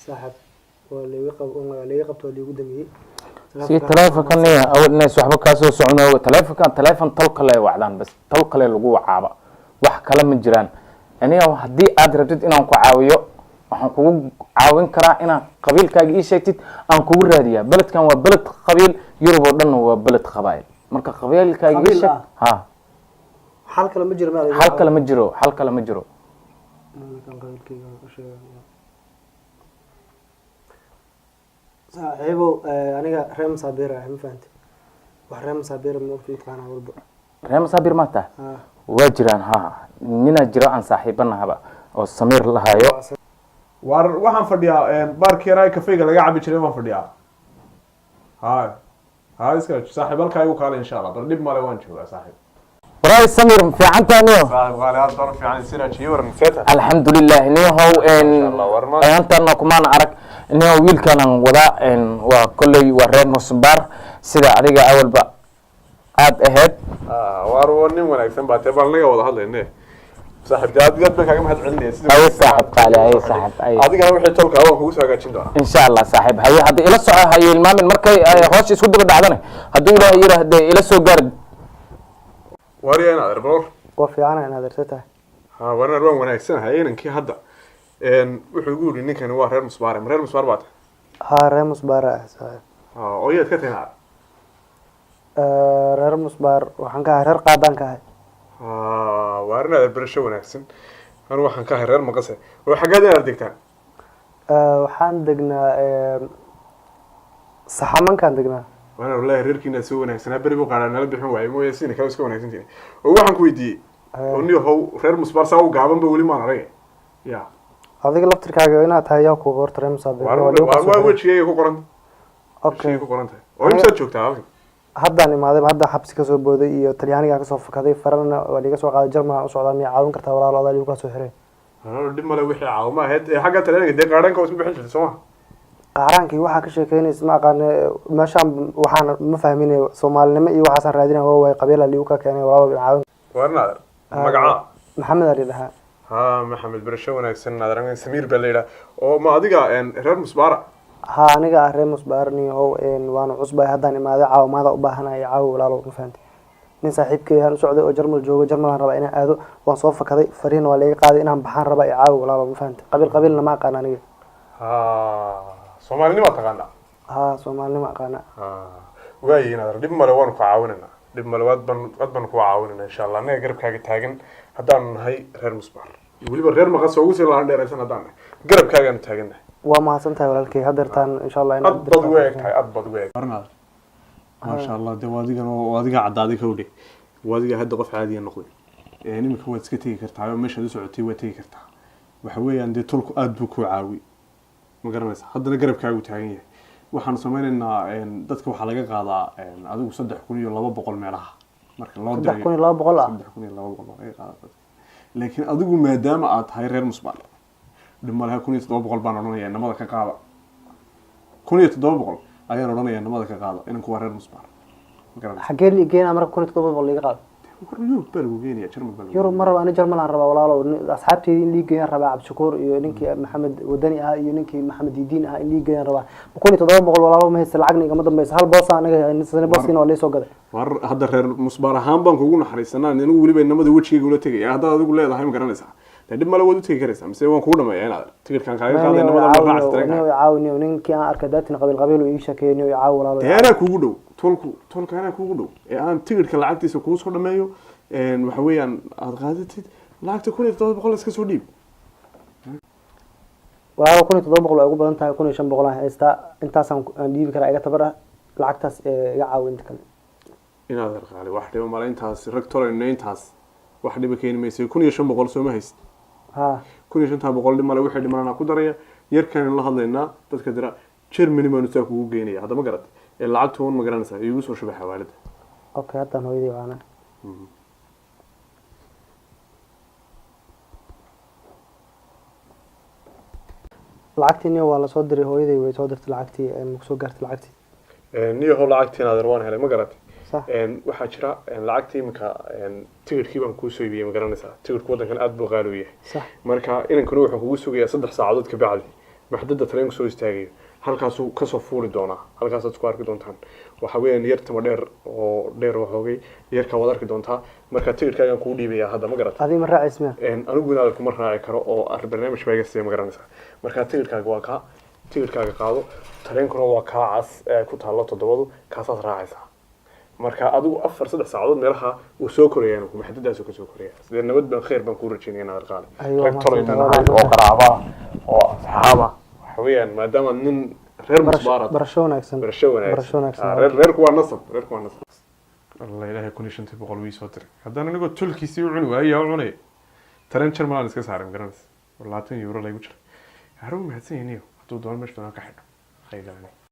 صاحب واللي يقب واللي يقدمي si taleefankan awal inays waxba ka soo socono taleefan tol kale wacdaan bas tol kale lagu wacaaba wax kale ma jiraan aniga hadii aad rabtid inaan ku caawiyo waxaan kugu caawin karaa inaan qabiilkaaga ii sheegtid aan kugu raadiyaa beledkan waa beled qabiil Yurub oo dhan waa beled qabaayil marka qabiilkaaga ii sheeg ha hal kale ma jiro hal kale ma jiro صاحبه aniga reem sabira ma fahanti wax reem sabira ma ogti qana walba reem sabir ma taa waa jiraan ha nina jiro aan saaxiibanaaba oo Samir lahayo war waxaan fadhiyaa baarkeeray kafeega laga cabi jiray waan fadhiyaa ha iska saaxiibalkaagu kaale insha Allah bar dib male waan joogaa saaxiib براي سمير في عنتانيو غالي أصدر في عن سيرة شيور نسيتها الحمد لله نيهو أنت نكمان عرق نيهو ويل كان وضع وكل ورين مصبار سيدا عليك أول بقى عاد أهد واروني ولا يكسب بعتبر لي وضع هذا إنه صاحب جاد قد بك هم هتعلني أي صاحب قال أي صاحب أي هذيك أنا وحيد تلقى هو هو ساقط شنو إن شاء الله صاحب هي هذا إلى الساعة هي المام المركي هوش يسود بدأ عدنا هدول يره إلى السوقر وارينا أربعور وفي عنا أنا درستها وانا روان وانا يكسن هايين إنكي هدا wuxuu ugu yiri ninkan waa reer musbaar baad reer musbaar صاحب oo yaad ka tahay reer musbaar waxaan ka reer qaadan ka waarna barasho wanaagsan anu waxaan ka reer maqase oo xageed aad degtaan waxaan degnaa saxamankaan degnaa وانا والله reerkiina soo wanaagsan bari buu qaadana la bixin waayay mooyee siin ka iska wanaagsan tiinay oo waxaan ku weydiiyay oo niyo how reer musbaar saa u gaaban ba wali ma arag ya adiga laftirkaaga inaad tahay yaa ku qorto reer musbaar waa wajigay ku qoran okay ku qoran tahay oo imsa joogtaa haddaan imaaday hadda xabsi ka soo booday iyo talyaaniga ka soo fakaday farana waa liga soo qaaday Jarmal u socdaa miya caawin kartaa walaal odaal ka soo xiray dib male wixii caawma ahayd xagga talyaaniga de qaadanka oo isku bixin jirtay Soomaa qaarankii waxa ka sheekeynaysa ma aqaan meeshaan waxaan ma fahminay Soomaalinimo iyo waxaan raadinaa way qabiilada liigu ka keenay walaal caawin warna magaca Maxamed Ali dhaha maxamed barasho wanaagsan naadaran Samir Baleeda oo ma adiga reer musbaara aniga reer musbaarni oo waan cusbay haddaan imaaday caawimada u baahanahay caaw walaalo ma fahanti nin saaxiibkay aan socday oo Jarmal joogo Jarmal aan rabaa inaan aado waan soo fakaday fariin waa leeyahay qaaday inaan baxaan rabaa caaw walaalo ma fahanti qabiilna ma aqaan aniga Soomaalinimo taqaana Soomaalinimo aqaana waayina dib male waan ku caawinana dib male wad ban ku caawinana insha Allah anaga garabkaaga taagan haddaan nahay reer musbaar waliba reer maqas ugu soo laan dheeraysan haddaan garabkaaga taaganahay waa mahadsantahay walaalkay hadeertaan insha Allah inaad bad weeg barnaad ma sha Allah wadiga cadaaday ka wadi wadiga hadda qof caadi ah noqday nimka waad iska tagi kartaa oo meesha u socotay waad tagi kartaa waxa weeyaan de tulku aad buu ku caawi ma garanaysaa haddana garabkaagu taagan yahay waxaan sameeynaa dadka waxa laga qaadaa adigu 3200 meelaha marka loo diray 3200 ay qaadaa laakiin adigu maadaama aad tahay reer musbaar dhimalaha 1700 baan oranaya namada ka qaada 1700 ayaan oranaya namada ka qaada inanku waa reer musbaar xagee liigeena marka 1700 liiga qaado Yurub bal Geeniya Jarmal Yurub maraba ana Jarmal aan rabaa walaalo asxaabteedii in liigeena rabaa Cabshakuur iyo ninkii Maxamed Wadani ah iyo ninkii Maxamed Diin ah in liigeena rabaa 1700 walaalo ma haysta lacag niga ma dambaysa hal boos anaga nisana booskiina waa leesoo gaday war hadda reer musbaar ahaan baan kugu naxariisanaa inuu waliba namada wajiga ula tagay hadda adigu leedahay ma garanaysaa dib male wad u tagi karaysaa mise waan kugu dhameeyay inaad tigirkan kaaga qaaday namada ma raacsan caawin ninkii aan arkay daatin qabiil uu ii sheekeeyay caaw walaalo teena kugu dhow tolkaana kugu dhow ee aan tigirka lacagtiisa kugu soo dhameeyo waxa weeyaan aad qaadatid lacagta 1700 iska soo dhiib waa 1700 ay ugu badan tahay 1500 aan haysta intaas aan dhiibi karaa iga tabara lacagtaas iga caawinta kale inaad arqaali wax dhibo mala intaas rag tolayna intaas wax dhibo keen meesay 1500 soo ma hayst 1500 dhib male wixii dhimanana ku daraya yarkan la hadlaynaa dadka dira Germany ma nusaa kugu geynaya hadda ma garad ee lacagtu ma garanaysaa igu soo shubax xawaalada okay hadan hooyadii waana lacagtii waa la soo diray hooyaday way soo dirtay lacagtii ma soo gaartay lacagtii niyo lacagtii aad rabaan helay ma garatay waxa jira lacagtii imka tigirkii baan ku soo iibiyay ma garanaysaa tigirku wadankan aad buu qaali u yahay marka inankuna wuxuu kugu sugayaa 3 saacadood ka bacdi maxdada tareenku soo istaagayo halkaasuu kasoo fuuli doonaa halkaasaad isku arki doontaan waxa weeyaan yar tama dheer oo hoogay yarkaa waad arki doontaa marka tigidhkaagaan kuu dhiibaya hadda ma garata adiga ma raacays miya anigu inaad kuma raaci karo oo barnaamij baa iga siiya ma garanaysaa marka tigidhkaaga waa kaa tigidhkaaga qaado tareenkuna waa kaa cas ku taalla 7 kaasaad raacaysaa marka adigu 4-3 saacadood meelaha uu soo korayaan ku maxdadaas ka soo koraya sidee nabad baan khayr baan ku rajaynaa inaad qaali oo qaraaba oo asxaaba waxa weeyaan maadaama nin reer musbaarad barasho wanaagsan reerku waa nasab الله إلهي كوني شنتي بقول ويسوتر هذا أنا نقول تلكي سي وعنو هاي وعنو ترى نشر ملان إسكاس عارم قرنس والله 2 يورو لا يوجر هروم هتسي هنيو هتو دول مش تنا كحد خير يعني